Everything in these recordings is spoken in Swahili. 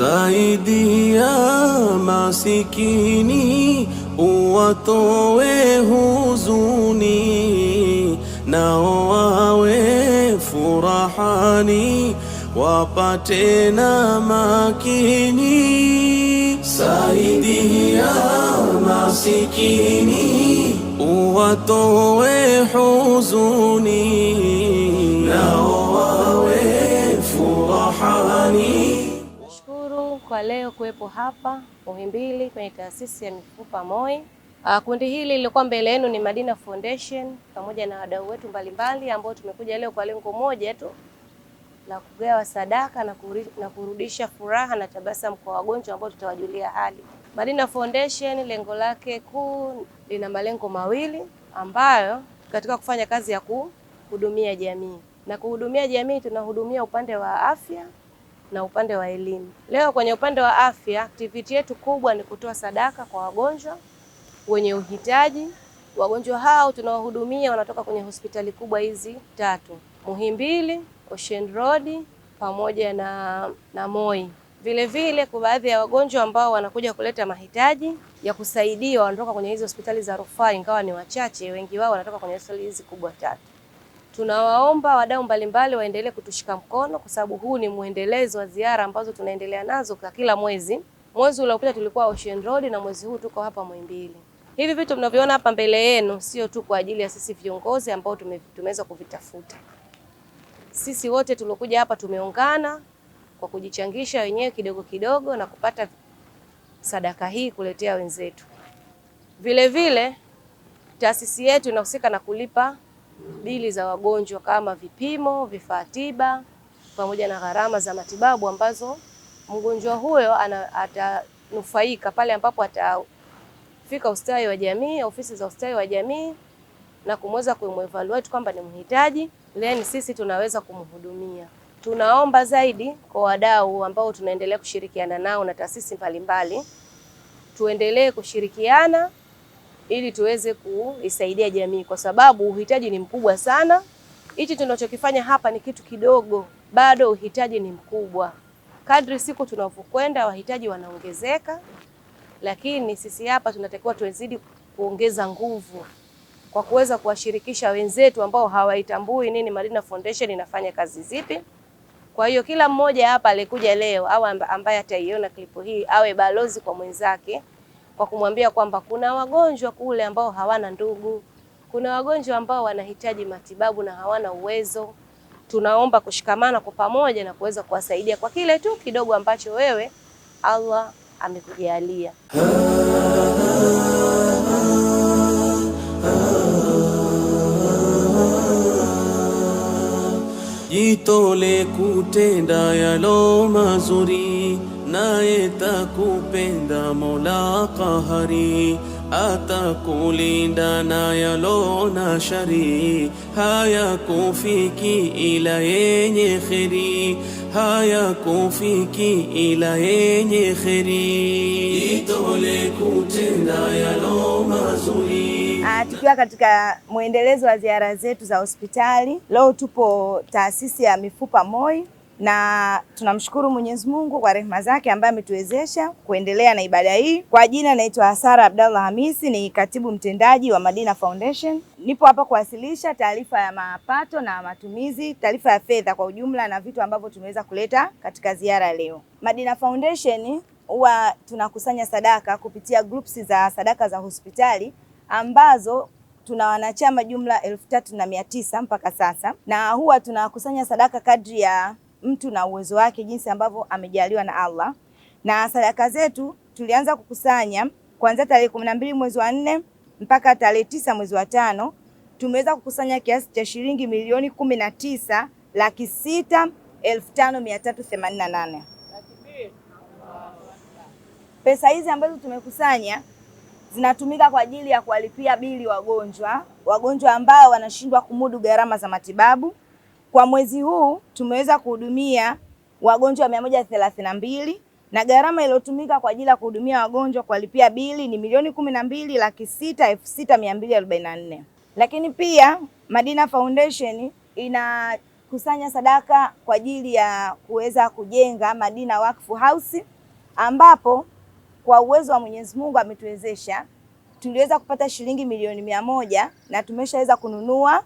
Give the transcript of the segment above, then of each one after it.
saidia masikini, uwatoe huzuni, nao wawe furahani, wapate na makini. Saidia masikini, uwatoe huzuni, nao wawe furahani. Nashukuru kwa leo kuwepo hapa Muhimbili kwenye taasisi ya mifupa MOI. Kundi hili lilikuwa mbele yenu ni Madina Foundation pamoja na wadau wetu mbalimbali ambao tumekuja leo kwa lengo moja tu la kugawa sadaka na kurudisha furaha na tabasamu kwa wagonjwa ambao tutawajulia hali. Madina Foundation lengo lake kuu lina malengo mawili ambayo katika kufanya kazi ya kuhudumia jamii. Na kuhudumia jamii tunahudumia upande wa afya na upande wa elimu. Leo kwenye upande wa afya, activity yetu kubwa ni kutoa sadaka kwa wagonjwa wenye uhitaji. Wagonjwa hao tunawahudumia wanatoka kwenye hospitali kubwa hizi tatu: Muhimbili, Ocean Road pamoja na MOI. Vile vile kwa baadhi ya wagonjwa ambao wanakuja kuleta mahitaji ya kusaidiwa wanatoka kwenye hizo hospitali za rufaa, ingawa ni wachache, wengi wao wanatoka kwenye hospitali hizi kubwa tatu. Tunawaomba wadau mbalimbali waendelee kutushika mkono kwa sababu huu ni muendelezo wa ziara ambazo tunaendelea nazo kwa kila mwezi. Mwezi uliopita tulikuwa Ocean Road na mwezi huu tuko hapa Muhimbili. Hivi vitu mnavyoona hapa mbele yenu sio tu kwa ajili ya sisi viongozi ambao tumeweza kuvitafuta. Sisi wote tuliokuja hapa tumeungana kwa kujichangisha wenyewe kidogo kidogo na kupata sadaka hii kuletea wenzetu. Vile vile taasisi yetu inahusika na kulipa bili za wagonjwa kama vipimo, vifaa tiba pamoja na gharama za matibabu ambazo mgonjwa huyo atanufaika pale ambapo atafika ustawi wa jamii, ofisi za ustawi wa jamii na kumweza kuevaluate kwamba ni mhitaji, then sisi tunaweza kumhudumia. Tunaomba zaidi kwa wadau ambao tunaendelea kushirikiana nao na taasisi mbalimbali, tuendelee kushirikiana ili tuweze kuisaidia jamii kwa sababu uhitaji ni mkubwa sana. Hichi tunachokifanya hapa ni kitu kidogo, bado uhitaji ni mkubwa. Kadri siku tunavyokwenda wahitaji wanaongezeka, lakini sisi hapa tunatakiwa tuwezidi kuongeza nguvu kwa kuweza kuwashirikisha wenzetu ambao hawaitambui nini Madina Foundation inafanya kazi zipi. Kwa hiyo kila mmoja hapa alikuja leo au ambaye ataiona klipu hii awe balozi kwa mwenzake kwa kumwambia kwamba kuna wagonjwa kule ambao hawana ndugu, kuna wagonjwa ambao wanahitaji matibabu na hawana uwezo. Tunaomba kushikamana kwa pamoja na kuweza kuwasaidia kwa kile tu kidogo ambacho wewe Allah amekujalia. Jitole kutenda yalo mazuri, naye takupenda Mola Qahari, atakulinda na yalo na shari, haya kufiki ila yenye kheri, haya kufiki ila yenye kheri. Jitole kutenda yalo mazuri. Tukiwa katika muendelezo wa ziara zetu za hospitali, leo tupo taasisi ya mifupa MOI na tunamshukuru Mwenyezi Mungu kwa rehema zake ambaye ametuwezesha kuendelea na ibada hii. Kwa jina naitwa Hasara Abdallah Hamisi, ni katibu mtendaji wa Madina Foundation. Nipo hapa kuwasilisha taarifa ya mapato na matumizi, taarifa ya fedha kwa ujumla na vitu ambavyo tumeweza kuleta katika ziara leo. Madina Foundation huwa tunakusanya sadaka kupitia groups za sadaka za hospitali ambazo tuna wanachama jumla 3,900 mpaka sasa, na huwa tunakusanya sadaka kadri ya mtu na uwezo wake jinsi ambavyo amejaliwa na Allah. Na sadaka zetu tulianza kukusanya kuanzia tarehe 12 mwezi wa 4 mpaka tarehe 9 mwezi wa 5. Tumeweza kukusanya kiasi cha shilingi milioni 19,605,388. Pesa hizi ambazo tumekusanya zinatumika kwa ajili ya kuwalipia bili wagonjwa ambao wanashindwa kumudu gharama za matibabu. Kwa mwezi huu tumeweza kuhudumia wagonjwa 132 na gharama iliyotumika kwa ajili ya kuhudumia wagonjwa kuwalipia bili ni milioni 12,606,244. Lakini pia Madina Foundation ina tulikusanya sadaka kwa ajili ya kuweza kujenga Madina Waqf House, ambapo kwa uwezo wa Mwenyezi Mungu ametuwezesha, tuliweza kupata shilingi milioni 100 na tumeshaweza kununua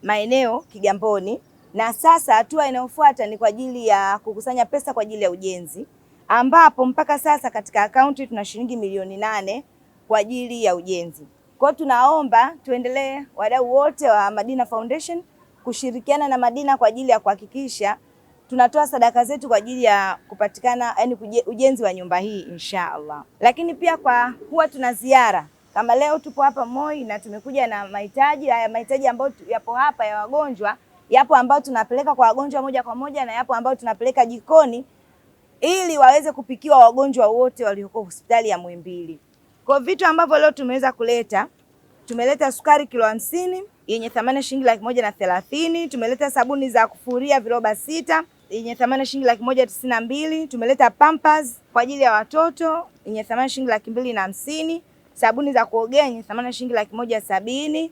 maeneo Kigamboni, na sasa hatua inayofuata ni kwa ajili ya kukusanya pesa kwa ajili ya ujenzi, ambapo mpaka sasa katika akaunti tuna shilingi milioni 8 kwa ajili ya ujenzi. Kwa hiyo tunaomba tuendelee, wadau wote wa Madina Foundation, kushirikiana na Madina kwa ajili ya kuhakikisha tunatoa sadaka zetu kwa ajili ya kupatikana ujenzi wa nyumba hii inshallah. Lakini pia kwa huwa tuna ziara, kama leo tupo hapa Moi na tumekuja na mahitaji haya, mahitaji ambayo yapo hapa ya wagonjwa, yapo ambao tunapeleka kwa wagonjwa moja kwa moja na yapo ambao tunapeleka jikoni ili waweze kupikiwa wagonjwa wote walioko hospitali ya Muhimbili. Kwa vitu ambavyo leo tumeweza kuleta, tumeleta sukari kilo 50 yenye thamani shilingi 130. Tumeleta sabuni za kufuria viroba 6 yenye thamani shilingi 192. Tumeleta Pampers kwa ajili ya watoto yenye thamani shilingi 250. Sabuni za kuogea yenye thamani shilingi 170.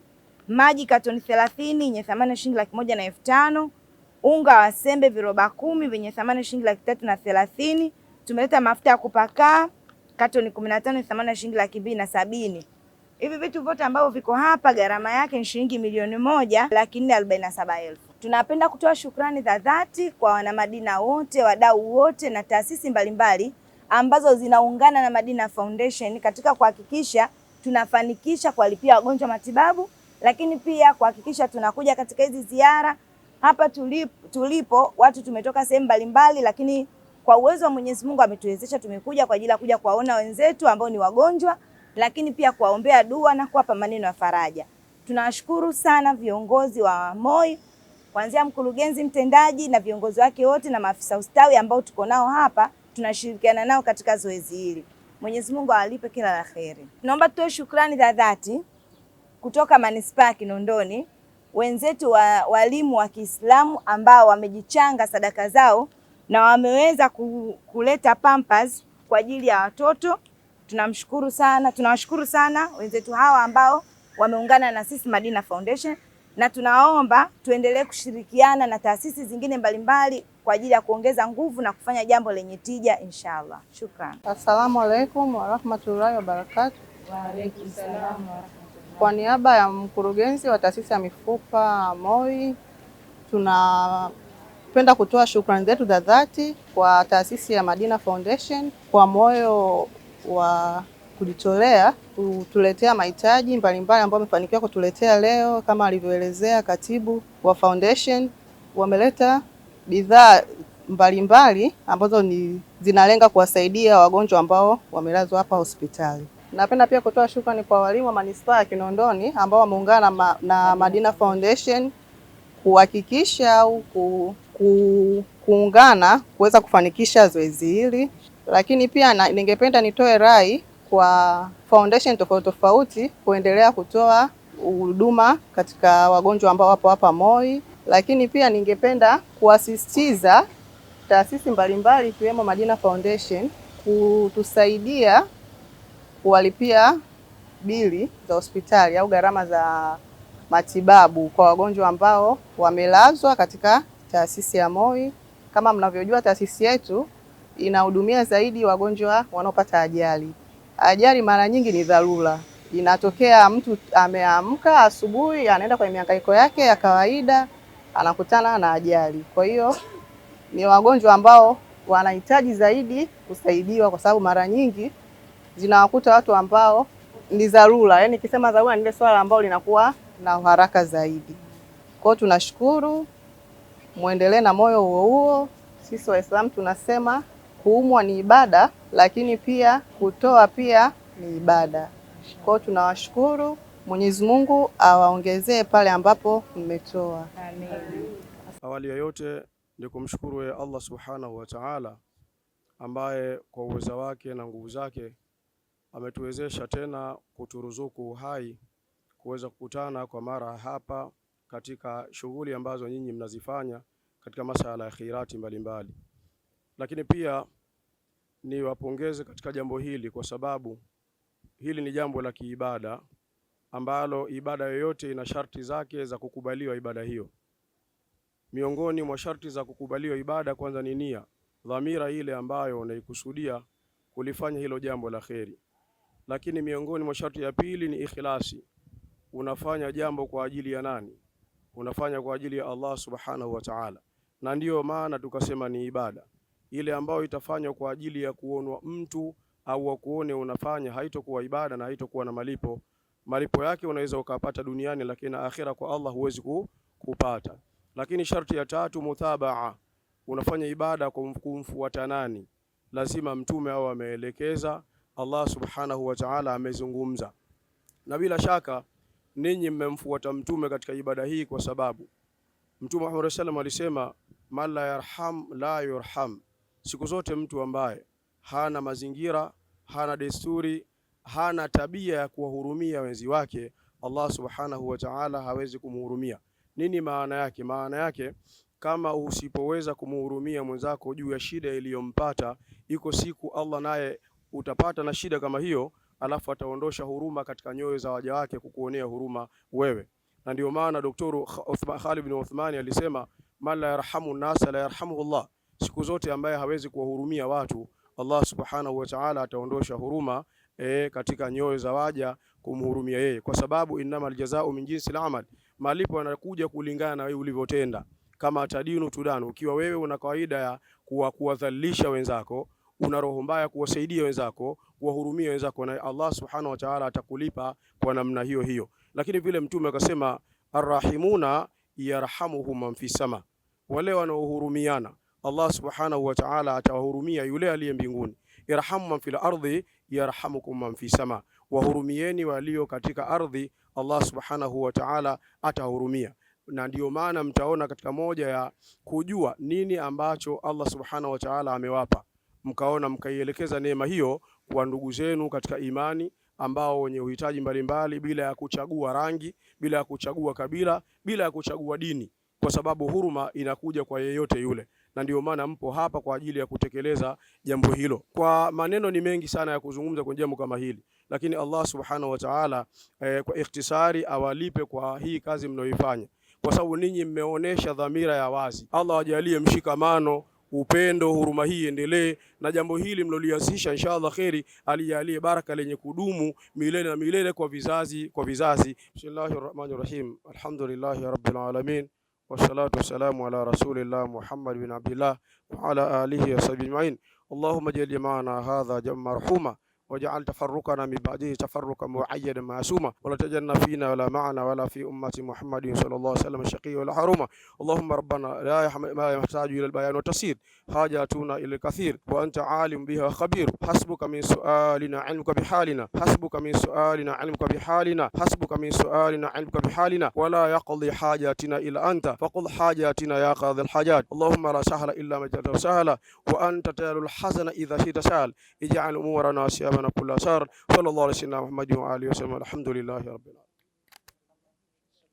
Maji katoni 30 yenye thamani shilingi 1,500. Unga wa sembe viroba 10 vyenye thamani shilingi 330. Tumeleta mafuta ya kupakaa katoni 15 thamani shilingi 270. Hivi vitu vyote ambavyo viko hapa gharama yake ni shilingi milioni 1,447,000. Tunapenda kutoa shukrani za dhati kwa wanamadina wote, wadau wote na taasisi mbalimbali ambazo zinaungana na Madina Foundation katika kuhakikisha tunafanikisha kuwalipia wagonjwa matibabu, lakini pia kuhakikisha tunakuja katika hizi ziara. Hapa tulipo watu tumetoka sehemu mbalimbali, lakini kwa uwezo wa Mwenyezi Mungu ametuwezesha tumekuja kwa ajili ya kuja kuwaona wenzetu ambao ni wagonjwa, lakini pia kuwaombea dua na kuwapa maneno ya faraja. Tunawashukuru sana viongozi wa Moi, kuanzia mkurugenzi mtendaji na viongozi wake wote na maafisa ustawi ambao tuko nao hapa, tunashirikiana nao katika zoezi hili. Mwenyezi Mungu awalipe kila la kheri. Tunaomba tutoe shukrani za dhati kutoka Manispaa ya Kinondoni, wenzetu wa walimu wa Kiislamu ambao wamejichanga sadaka zao na wameweza kuleta Pampers kwa ajili ya watoto. Tunamshukuru sana, tunawashukuru sana wenzetu hawa ambao wameungana na sisi Madina Foundation, na tunaomba tuendelee kushirikiana na taasisi zingine mbalimbali kwa ajili ya kuongeza nguvu na kufanya jambo lenye tija inshallah. Shukrani. Assalamu alaikum warahmatullahi wabarakatuh. Wa alaikum salaam. Kwa niaba ya mkurugenzi wa taasisi ya mifupa Moi, tunapenda kutoa shukrani zetu za dhati kwa taasisi ya Madina Foundation kwa moyo wa kujitolea kutuletea mahitaji mbalimbali ambayo wamefanikiwa kutuletea leo. Kama alivyoelezea katibu wa foundation, wameleta bidhaa mbalimbali ambazo zinalenga kuwasaidia wagonjwa ambao wamelazwa hapa hospitali. Napenda pia kutoa shukrani kwa walimu wa Manispaa ya Kinondoni ambao wameungana na Madina Foundation kuhakikisha au kuungana kuweza kufanikisha zoezi hili. Lakini pia ningependa nitoe rai kwa foundation tofauti tofauti kuendelea kutoa huduma katika wagonjwa ambao wapo hapa Moi. Lakini pia ningependa kuasisitiza taasisi mbalimbali ikiwemo Madina Foundation kutusaidia kuwalipia bili za hospitali au gharama za matibabu kwa wagonjwa ambao wamelazwa katika taasisi ya Moi. Kama mnavyojua, taasisi yetu inahudumia zaidi wagonjwa wanaopata ajali. Ajali mara nyingi ni dharura. Inatokea mtu ameamka asubuhi, anaenda kwenye mihangaiko yake ya kawaida, anakutana na ajali. Kwa hiyo ni wagonjwa ambao wanahitaji zaidi kusaidiwa, kwa sababu mara nyingi zinawakuta watu ambao ni dharura. Yaani nikisema dharura ni ile swala ambalo linakuwa na haraka zaidi. Kwa hiyo tunashukuru, muendelee na moyo huo huo. Sisi Waislamu tunasema kuumwa ni ibada, lakini pia kutoa pia ni ibada. Kwa hiyo tunawashukuru, Mwenyezi Mungu awaongezee pale ambapo mmetoa. Amen. Awali ya yote ni kumshukuru ya Allah Subhanahu wa Ta'ala ambaye kwa uweza wake na nguvu zake ametuwezesha tena kuturuzuku uhai kuweza kukutana kwa mara hapa katika shughuli ambazo nyinyi mnazifanya katika masuala ya khairati mbalimbali. Lakini pia ni wapongeze katika jambo hili kwa sababu hili ni jambo la kiibada ambalo ibada yoyote ina sharti zake za kukubaliwa ibada hiyo. Miongoni mwa sharti za kukubaliwa ibada kwanza ni nia, dhamira ile ambayo unaikusudia kulifanya hilo jambo la kheri. Lakini miongoni mwa sharti ya pili ni ikhlasi. Unafanya jambo kwa ajili ya nani? Unafanya kwa ajili ya Allah subhanahu wa ta'ala, na ndiyo maana tukasema ni ibada. Ile ambayo itafanywa kwa ajili ya kuonwa mtu au wakuone unafanya, haitokuwa ibada na haitokuwa na malipo. Malipo yake unaweza ukapata duniani, lakini akhira kwa Allah huwezi kupata. Lakini sharti ya tatu, muthabaa. Unafanya ibada kwa kumfuata nani? Lazima mtume au ameelekeza, Allah subhanahu wa ta'ala amezungumza. Na bila shaka ninyi mmemfuata mtume katika ibada hii, kwa sababu Mtume Muhammad sallallahu alaihi wasallam alisema, man la yarham la yurham. Siku zote mtu ambaye hana mazingira, hana desturi, hana tabia ya kuwahurumia wenzi wake, Allah subhanahu wa ta'ala hawezi kumhurumia. Nini maana yake? Maana yake, kama usipoweza kumhurumia mwenzako juu ya shida iliyompata, iko siku Allah naye utapata na shida kama hiyo, alafu ataondosha huruma katika nyoyo za waja wake kukuonea huruma wewe. Na ndio maana Daktari Khalid bin Uthmani alisema, man la yarhamu nasa la yarhamuhu Allah. Siku zote ambaye hawezi kuwahurumia watu, Allah subhanahu wa ta'ala ataondosha huruma katika nyoyo za waja kumhurumia yeye, kwa sababu innamal jazaa'u min jinsi al-amal. Malipo yanakuja kulingana na wewe ulivyotenda. Kama tadinu tudanu. Ukiwa wewe una kawaida ya kuwadhalilisha wenzako, una roho mbaya kuwasaidia wenzako, kuwahurumia wenzako, na Allah subhanahu wa ta'ala atakulipa kwa namna hiyo hiyo. Lakini vile mtume akasema, arrahimuna yarhamuhum man fi sama. Wale wanaohurumiana, Allah subhanahu wa ta'ala atawahurumia yule aliye mbinguni. Irhamu man fil ardi yarhamukum man fi sama. Wahurumieni walio katika ardhi, Allah subhanahu wa ta'ala atahurumia. Na ndio maana mtaona katika moja ya kujua nini ambacho Allah subhanahu wa ta'ala amewapa, mkaona mkaielekeza neema hiyo kwa ndugu zenu katika imani ambao wenye uhitaji mbalimbali, bila ya kuchagua rangi, bila ya kuchagua kabila, bila ya kuchagua dini, kwa sababu huruma inakuja kwa yeyote yule. Na ndio maana mpo hapa kwa ajili ya kutekeleza jambo hilo. Kwa maneno ni mengi sana ya kuzungumza kwenye jambo kama hili, lakini Allah subhanahu wa ta'ala kwa ikhtisari awalipe kwa hii kazi mnayoifanya, kwa sababu ninyi mmeonesha dhamira ya wazi. Allah ajalie mshikamano, upendo, huruma hii endelee, na jambo hili mlolianzisha inshallah khairi, alijalie baraka lenye kudumu milele na milele kwa vizazi kwa vizazi. Bismillahirrahmanirrahim. Alhamdulillahi rabbil alamin. Wassalatu wassalamu ala rasulillah Muhammad bin Abdullah wa ala alihi wa sahbihi ajma'in. Allahumma ja'al jama'ana hadha jam'an marhuma وجعل تفرقنا من بعده تفرقا معيدا معصوما ولا تجعلنا فينا ولا معنا ولا في أمة محمد صلى الله عليه وسلم الشقي ولا حروما. اللهم ربنا لا ما يحتاج إلى البيان والتفسير، حاجاتنا إلى الكثير وأنت عالم بها خبير. حسبك من سؤالنا علمك بحالنا، حسبك من سؤالنا علمك بحالنا، حسبك من سؤالنا علمك بحالنا، ولا يقضي حاجاتنا إلا أنت فقض حاجاتنا يا قاضي الحاجات. اللهم لا سهل إلا ما جعلته سهلا وأنت تجعل الحزن إذا شئت سهل. اجعل أمورنا سيابا كل أسار. صلى الله عليه وسلم محمد وآله وسلم. الحمد لله رب العالمين.